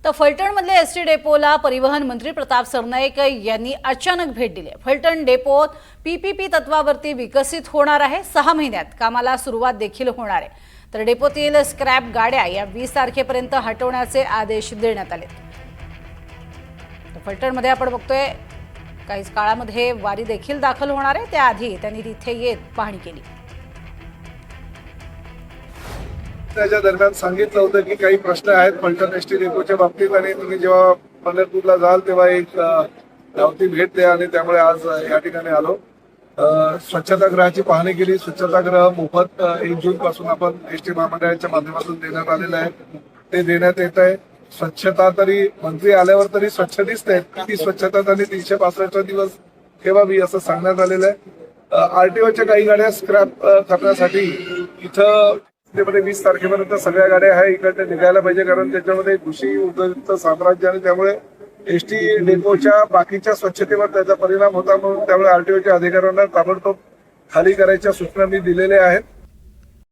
तर फलटणमधल्या एसटी डेपोला परिवहन मंत्री प्रताप सरनाईक यांनी अचानक भेट दिली। फलटण डेपोत पीपीपी तत्वावरती विकसित होणार आहे। 6 महिन्यात कामाला सुरुवात देखील होणार आहे। तर डेपोतील स्क्रॅप गाड्या या 20 तारखेपर्यंत हटवण्याचे आदेश देण्यात आले। फलटणमध्ये आपण बघतोय काही काळामध्ये वारी देखील दाखल होणार आहे। त्याआधी त्यांनी तिथे येत पाहणी केली। त्याच्या दरम्यान सांगितलं होतं की काही प्रश्न आहेत फलटण एसटी डेपोच्या बाबतीत आणि तुम्ही जेव्हा पंढरपूरला जाल तेव्हा एक धावती भेट द्या आणि त्यामुळे आज या ठिकाणी आलो। स्वच्छतागृहाची पाहणी केली। स्वच्छतागृह मोफत 1 जून पासून आपण एसटी महामंडळाच्या माध्यमातून देण्यात आलेलं आहे, ते देण्यात येत आहे। स्वच्छता तरी मंत्री आल्यावर तरी स्वच्छ दिसते, ती स्वच्छता त्यांनी 365 दिवस ठेवावी असं सांगण्यात आलेलं आहे। आरटीओच्या काही गाड्या स्क्रॅप करण्यासाठी इथं 20 तारखेपर्यंत सगळ्या गाड्या आहे इकडे निघायला पाहिजे, कारण त्याच्यामध्ये कृषी उद्योगाचं साम्राज्य आणि त्यामुळे एसटी डेपोच्या बाकीच्या स्वच्छतेवर त्याचा परिणाम होता, म्हणून त्यामुळे आरटीओच्या अधिकाऱ्यांना ताबडतोब खाली करायच्या सूचना मी दिलेल्या आहेत।